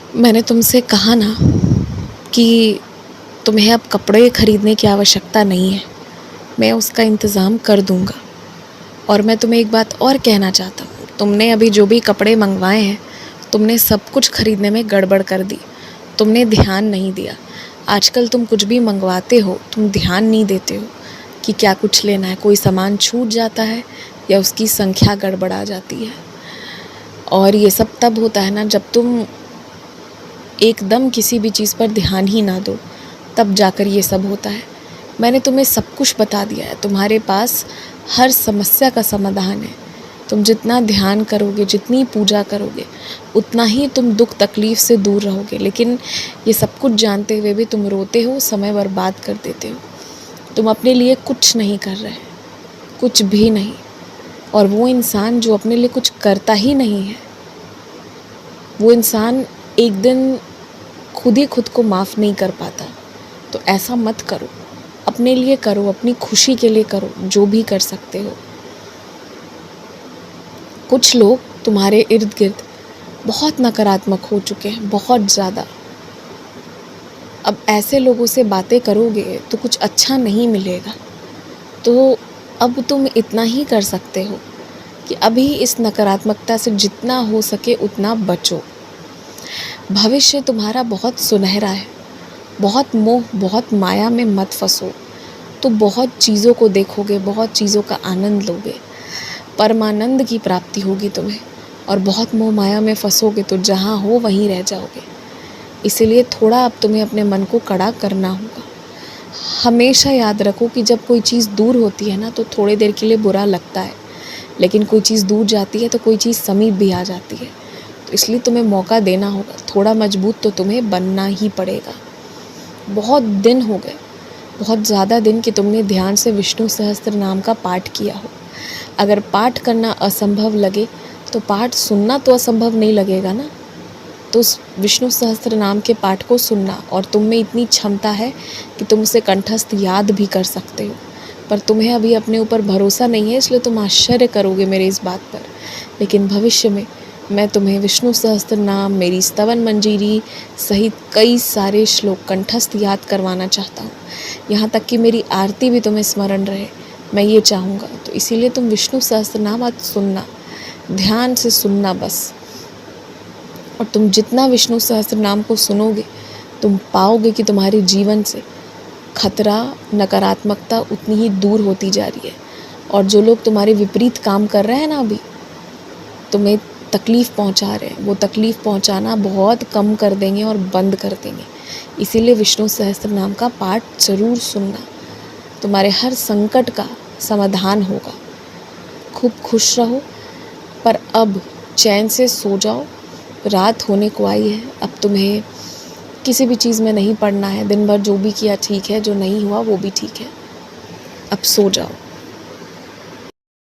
मैंने तुमसे कहा ना कि तुम्हें अब कपड़े खरीदने की आवश्यकता नहीं है। मैं उसका इंतज़ाम कर दूँगा। और मैं तुम्हें एक बात और कहना चाहता हूँ, तुमने अभी जो भी कपड़े मंगवाए हैं, तुमने सब कुछ खरीदने में गड़बड़ कर दी। तुमने ध्यान नहीं दिया। आजकल तुम कुछ भी मंगवाते हो, तुम ध्यान नहीं देते हो कि क्या कुछ लेना है। कोई सामान छूट जाता है या उसकी संख्या गड़बड़ा जाती है। और ये सब तब होता है ना जब तुम एकदम किसी भी चीज़ पर ध्यान ही ना दो, तब जाकर ये सब होता है। मैंने तुम्हें सब कुछ बता दिया है, तुम्हारे पास हर समस्या का समाधान है। तुम जितना ध्यान करोगे, जितनी पूजा करोगे, उतना ही तुम दुख तकलीफ़ से दूर रहोगे। लेकिन ये सब कुछ जानते हुए भी तुम रोते हो, समय बर्बाद कर देते हो। तुम अपने लिए कुछ नहीं कर रहे, कुछ भी नहीं। और वो इंसान जो अपने लिए कुछ करता ही नहीं है, वो इंसान एक दिन खुद ही खुद को माफ़ नहीं कर पाता। तो ऐसा मत करो, अपने लिए करो, अपनी खुशी के लिए करो, जो भी कर सकते हो। कुछ लोग तुम्हारे इर्द गिर्द बहुत नकारात्मक हो चुके हैं, बहुत ज़्यादा। अब ऐसे लोगों से बातें करोगे तो कुछ अच्छा नहीं मिलेगा। तो अब तुम इतना ही कर सकते हो कि अभी इस नकारात्मकता से जितना हो सके उतना बचो। भविष्य तुम्हारा बहुत सुनहरा है। बहुत मोह, बहुत माया में मत फंसो, तो बहुत चीज़ों को देखोगे, बहुत चीज़ों का आनंद लोगे, परमानंद की प्राप्ति होगी तुम्हें। और बहुत मोह माया में फंसोगे तो जहाँ हो वहीं रह जाओगे। इसीलिए थोड़ा अब तुम्हें अपने मन को कड़ा करना होगा। हमेशा याद रखो कि जब कोई चीज़ दूर होती है ना, तो थोड़ी देर के लिए बुरा लगता है, लेकिन कोई चीज़ दूर जाती है तो कोई चीज़ समीप भी आ जाती है। तो इसलिए तुम्हें मौका देना होगा। थोड़ा मजबूत तो तुम्हें बनना ही पड़ेगा। बहुत दिन हो गए, बहुत ज़्यादा दिन कि तुमने ध्यान से विष्णु सहस्त्र नाम का पाठ किया हो। अगर पाठ करना असंभव लगे तो पाठ सुनना तो असंभव नहीं लगेगा ना। तो उस विष्णु सहस्त्र नाम के पाठ को सुनना, और तुम में इतनी क्षमता है कि तुम उसे कंठस्थ याद भी कर सकते हो। पर तुम्हें अभी अपने ऊपर भरोसा नहीं है, इसलिए तुम आश्चर्य करोगे मेरे इस बात पर। लेकिन भविष्य में मैं तुम्हें विष्णु सहस्त्र नाम, मेरी स्तवन मंजीरी सहित कई सारे श्लोक कंठस्थ याद करवाना चाहता हूँ। यहाँ तक कि मेरी आरती भी तुम्हें स्मरण रहे, मैं ये चाहूँगा। तो इसीलिए तुम विष्णु सहस्त्र नाम आज सुनना, ध्यान से सुनना बस। और तुम जितना विष्णु सहस्त्र नाम को सुनोगे, तुम पाओगे कि तुम्हारे जीवन से खतरा, नकारात्मकता उतनी ही दूर होती जा रही है। और जो लोग तुम्हारे विपरीत काम कर रहे हैं ना, अभी तुम्हें तकलीफ़ पहुंचा रहे हैं, वो तकलीफ़ पहुंचाना बहुत कम कर देंगे और बंद कर देंगे। इसीलिए विष्णु सहस्त्र नाम का पाठ ज़रूर सुनना, तुम्हारे हर संकट का समाधान होगा। खूब खुश रहो, पर अब चैन से सो जाओ। रात होने को आई है, अब तुम्हें किसी भी चीज़ में नहीं पड़ना है। दिन भर जो भी किया ठीक है, जो नहीं हुआ वो भी ठीक है। अब सो जाओ।